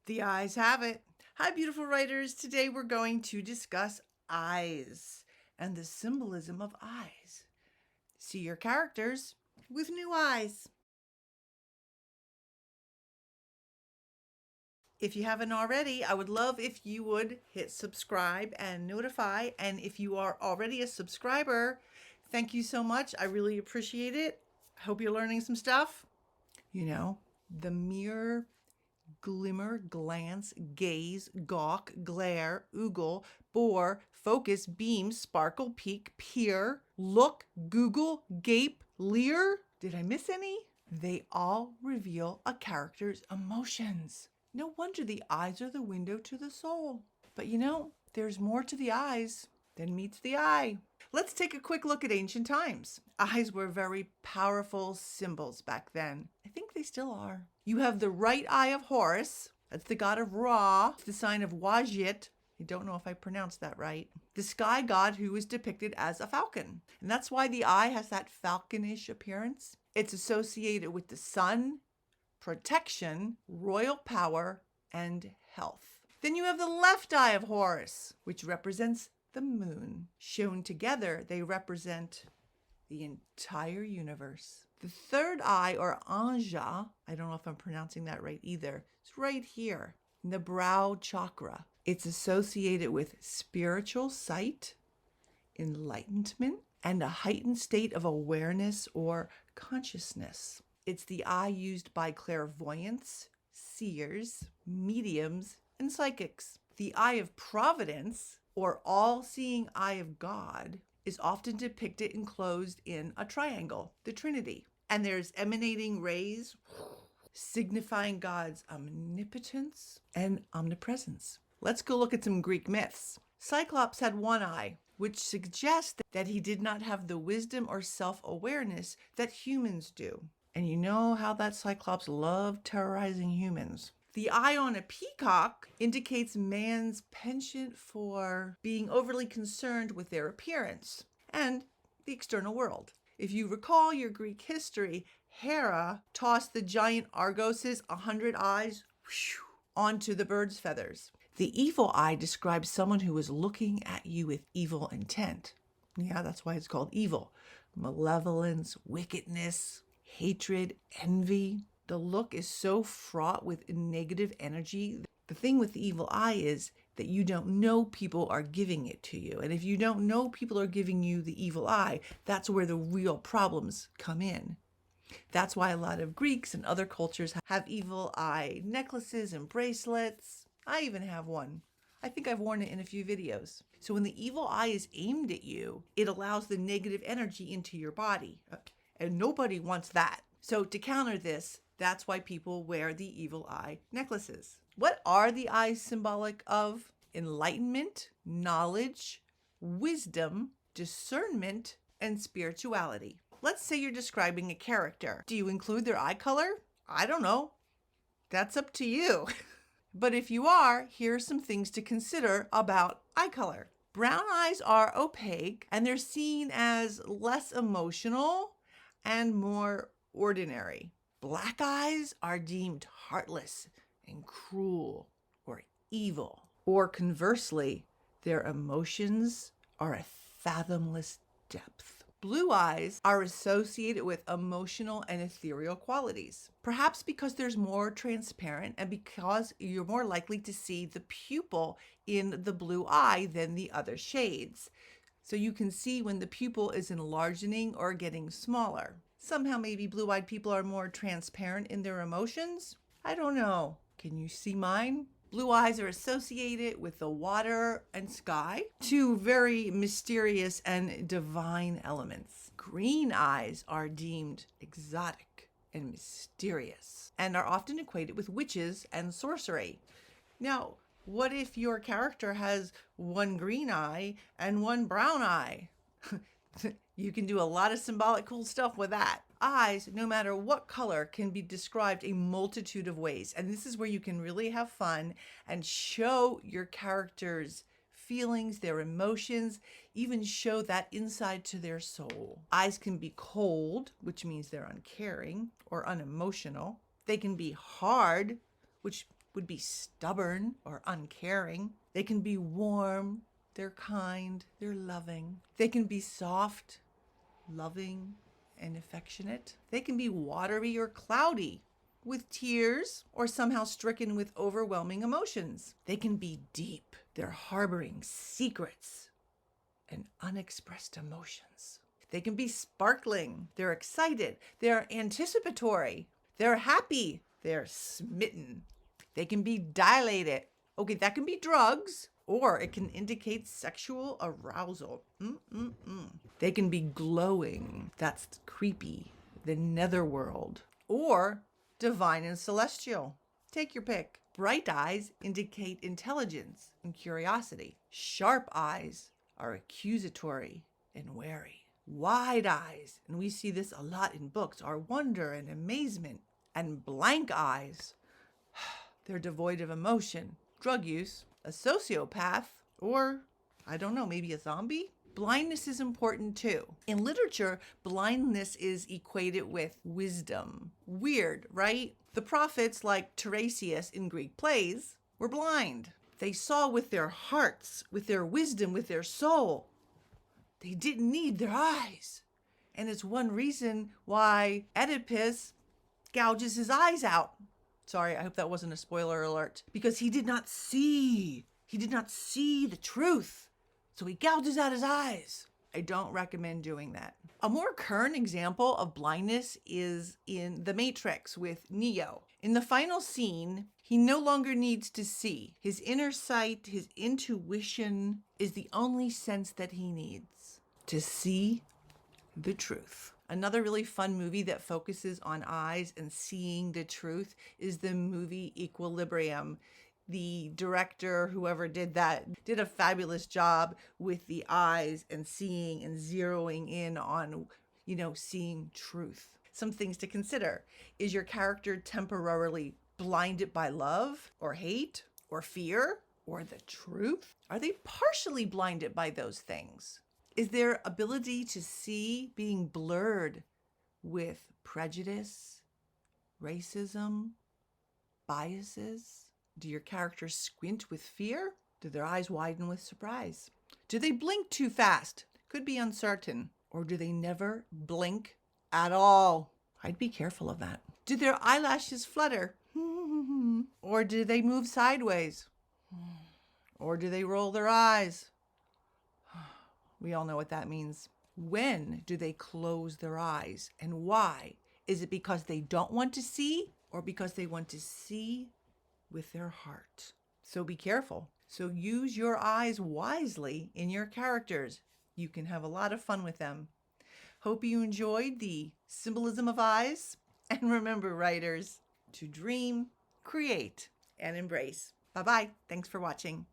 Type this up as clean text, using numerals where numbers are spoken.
The eyes have it. Hi, beautiful writers. Today we're going to discuss eyes and the symbolism of eyes. See your characters with new eyes. If you haven't already, I would love if you would hit subscribe and notify. And if you are already a subscriber, thank you so much. I really appreciate it. I hope you're learning some stuff. You know, the mirror, glimmer, glance, gaze, gawk, glare, ogle, bore, focus, beam, sparkle, peek, peer, look, google, gape, leer. Did I miss any? They all reveal a character's emotions. No wonder the eyes are the window to the soul. But there's more to the eyes than meets the eye. Let's take a quick look at ancient times. Eyes were very powerful symbols back then. I think they still are. You have the right eye of Horus. That's the god of Ra. It's the sign of Wajit. I don't know if I pronounced that right. The sky god who is depicted as a falcon. And that's why the eye has that falconish appearance. It's associated with the sun, protection, royal power, and health. Then you have the left eye of Horus, which represents the moon. Shown together, they represent the entire universe. The third eye, or anja, I don't know if I'm pronouncing that right either, it's right here in the brow chakra. It's associated with spiritual sight, enlightenment, and a heightened state of awareness or consciousness. It's the eye used by clairvoyants, seers, mediums, and psychics. The eye of providence, or all-seeing eye of God, is often depicted enclosed in a triangle, the Trinity. And there's emanating rays signifying God's omnipotence and omnipresence. Let's go look at some Greek myths. Cyclops had one eye, which suggests that he did not have the wisdom or self-awareness that humans do. And you know how that Cyclops loved terrorizing humans. The eye on a peacock indicates man's penchant for being overly concerned with their appearance and the external world. If you recall your Greek history, Hera tossed the giant Argos's 100 eyes onto the bird's feathers. The evil eye describes someone who is looking at you with evil intent. Yeah, that's why it's called evil. Malevolence, wickedness, hatred, envy. The look is so fraught with negative energy. The thing with the evil eye is that you don't know people are giving it to you. And if you don't know people are giving you the evil eye, that's where the real problems come in. That's why a lot of Greeks and other cultures have evil eye necklaces and bracelets. I even have one. I think I've worn it in a few videos. So when the evil eye is aimed at you, it allows the negative energy into your body. And nobody wants that. So to counter this, that's why people wear the evil eye necklaces. What are the eyes symbolic of? Enlightenment, knowledge, wisdom, discernment, and spirituality. Let's say you're describing a character. Do you include their eye color? I don't know. That's up to you. But if you are, here are some things to consider about eye color. Brown eyes are opaque and they're seen as less emotional and more ordinary. Black eyes are deemed heartless and cruel or evil. Or conversely, their emotions are a fathomless depth. Blue eyes are associated with emotional and ethereal qualities, perhaps because there's more transparent and because you're more likely to see the pupil in the blue eye than the other shades. So you can see when the pupil is enlarging or getting smaller. Somehow maybe blue-eyed people are more transparent in their emotions. I don't know. Can you see mine? Blue eyes are associated with the water and sky, two very mysterious and divine elements. Green eyes are deemed exotic and mysterious and are often equated with witches and sorcery. Now, what if your character has one green eye and one brown eye? You can do a lot of symbolic cool stuff with that. Eyes, no matter what color, can be described a multitude of ways. And this is where you can really have fun and show your characters' feelings, their emotions, even show that inside to their soul. Eyes can be cold, which means they're uncaring or unemotional. They can be hard, which would be stubborn or uncaring. They can be warm, they're kind, they're loving. They can be soft, loving, and affectionate. They can be watery or cloudy, with tears or somehow stricken with overwhelming emotions. They can be deep. They're harboring secrets and unexpressed emotions. They can be sparkling. They're excited. They're anticipatory. They're happy. They're smitten. They can be dilated. Okay, that can be drugs, or it can indicate sexual arousal. They can be glowing. That's creepy. The netherworld. Or divine and celestial. Take your pick. Bright eyes indicate intelligence and curiosity. Sharp eyes are accusatory and wary. Wide eyes, and we see this a lot in books, are wonder and amazement. And blank eyes, they're devoid of emotion. Drug use, a sociopath, or I don't know, maybe a zombie? Blindness is important too. In literature, blindness is equated with wisdom. Weird, right? The prophets, like Tiresias in Greek plays, were blind. They saw with their hearts, with their wisdom, with their soul. They didn't need their eyes. And it's one reason why Oedipus gouges his eyes out. Sorry, I hope that wasn't a spoiler alert. Because he did not see. He did not see the truth. So he gouges out his eyes. I don't recommend doing that. A more current example of blindness is in The Matrix with Neo. In the final scene, he no longer needs to see. His inner sight, his intuition is the only sense that he needs to see the truth. Another really fun movie that focuses on eyes and seeing the truth is the movie Equilibrium. The director, whoever did that, did a fabulous job with the eyes and seeing and zeroing in on, seeing truth. Some things to consider. Is your character temporarily blinded by love or hate or fear or the truth? Are they partially blinded by those things? Is their ability to see being blurred with prejudice, racism, biases? Do your characters squint with fear? Do their eyes widen with surprise? Do they blink too fast? Could be uncertain. Or do they never blink at all? I'd be careful of that. Do their eyelashes flutter? Or do they move sideways? Or do they roll their eyes? We all know what that means. When do they close their eyes and why? Is it because they don't want to see or because they want to see with their heart? So be careful. So use your eyes wisely in your characters. You can have a lot of fun with them. Hope you enjoyed the symbolism of eyes. And remember, writers, to dream, create, and embrace. Bye-bye. Thanks for watching.